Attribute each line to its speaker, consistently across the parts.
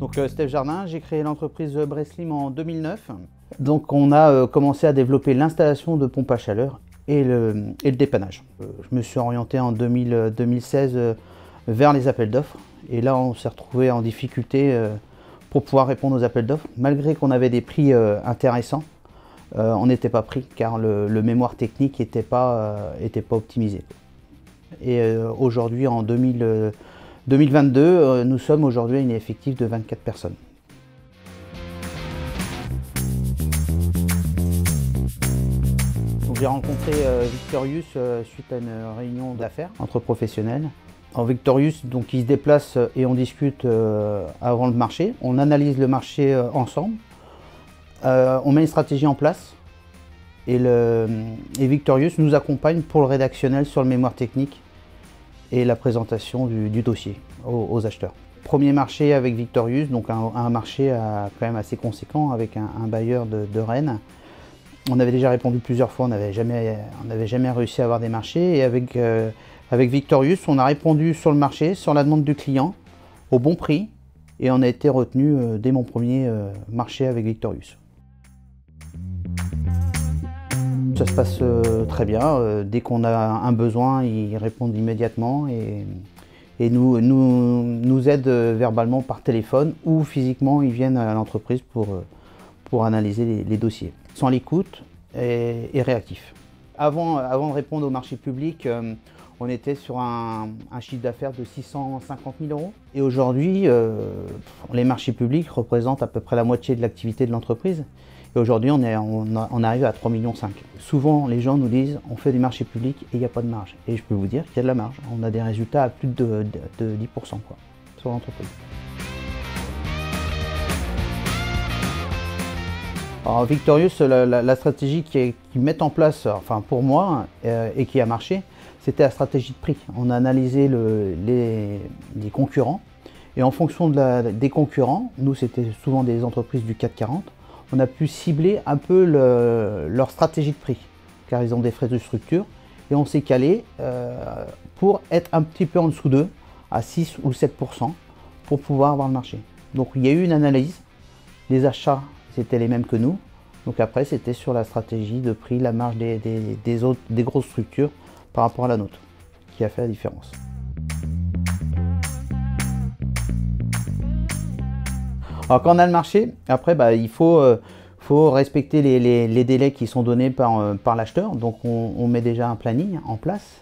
Speaker 1: Donc Steph Jardin, j'ai créé l'entreprise Breslim en 2009. Donc on a commencé à développer l'installation de pompes à chaleur et le dépannage. Je me suis orienté en 2016 vers les appels d'offres. Et là on s'est retrouvé en difficulté pour pouvoir répondre aux appels d'offres. Malgré qu'on avait des prix intéressants, on n'était pas pris car le mémoire technique n'était pas optimisé. Et aujourd'hui en 2022, nous sommes aujourd'hui à un effectif de 24 personnes. J'ai rencontré Victorious suite à une réunion d'affaires entre professionnels. En Victorious, donc, il se déplace et on discute avant le marché. On analyse le marché ensemble. On met une stratégie en place. Et Victorious nous accompagne pour le rédactionnel sur le mémoire technique et la présentation du dossier aux acheteurs. Premier marché avec Victorious, donc un marché quand même assez conséquent avec un bailleur de Rennes. On avait déjà répondu plusieurs fois, on n'avait jamais réussi à avoir des marchés. Et avec Victorious, on a répondu sur le marché, sur la demande du client, au bon prix. Et on a été retenu dès mon premier marché avec Victorious. Ça se passe très bien. Dès qu'on a un besoin, ils répondent immédiatement et nous aident verbalement par téléphone ou physiquement, ils viennent à l'entreprise pour analyser les dossiers. Ils sont à l'écoute et réactifs. Avant de répondre au marché public, on était sur un chiffre d'affaires de 650 000 €. Et aujourd'hui, les marchés publics représentent à peu près la moitié de l'activité de l'entreprise. Et aujourd'hui, on arrive à 3,5 millions. Souvent, les gens nous disent on fait des marchés publics et il n'y a pas de marge. Et je peux vous dire qu'il y a de la marge. On a des résultats à plus de 10% quoi, sur l'entreprise. Alors, Victorious, la stratégie qu'ils mettent en place, enfin pour moi, et qui a marché, c'était la stratégie de prix. On a analysé les concurrents et en fonction des concurrents, nous c'était souvent des entreprises du CAC 40, on a pu cibler un peu leur stratégie de prix, car ils ont des frais de structure, et on s'est calé pour être un petit peu en dessous d'eux, à 6 ou 7%, pour pouvoir avoir le marché. Donc il y a eu une analyse, les achats c'était les mêmes que nous, donc après c'était sur la stratégie de prix, la marge des grosses structures par rapport à la nôtre, qui a fait la différence. Alors quand on a le marché, après il faut respecter les délais qui sont donnés par l'acheteur. Donc on met déjà un planning en place.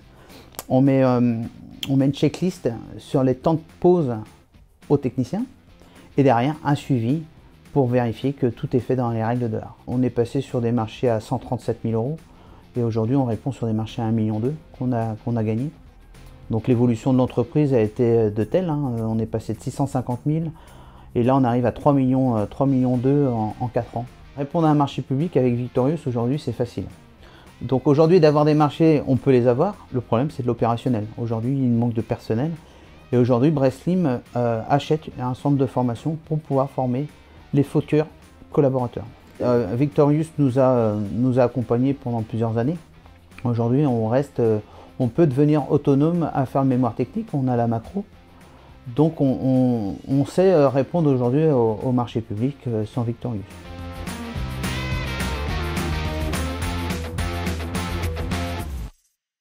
Speaker 1: On met une checklist sur les temps de pause aux techniciens. Et derrière, un suivi pour vérifier que tout est fait dans les règles de l'art. On est passé sur des marchés à 137 000 € et aujourd'hui on répond sur des marchés à 1,2 million qu'on a gagné. Donc l'évolution de l'entreprise a été de telle, on est passé de 650 000 et là on arrive à 3,2 millions en 4 ans. Répondre à un marché public avec Victorious aujourd'hui c'est facile. Donc aujourd'hui d'avoir des marchés, on peut les avoir, le problème c'est de l'opérationnel. Aujourd'hui il manque de personnel et aujourd'hui Breslim achète un centre de formation pour pouvoir former les futurs collaborateurs. Victorious nous a accompagnés pendant plusieurs années. Aujourd'hui on peut devenir autonome à faire le mémoire technique, on a la macro. Donc on sait répondre aujourd'hui au marché public sans Victorious.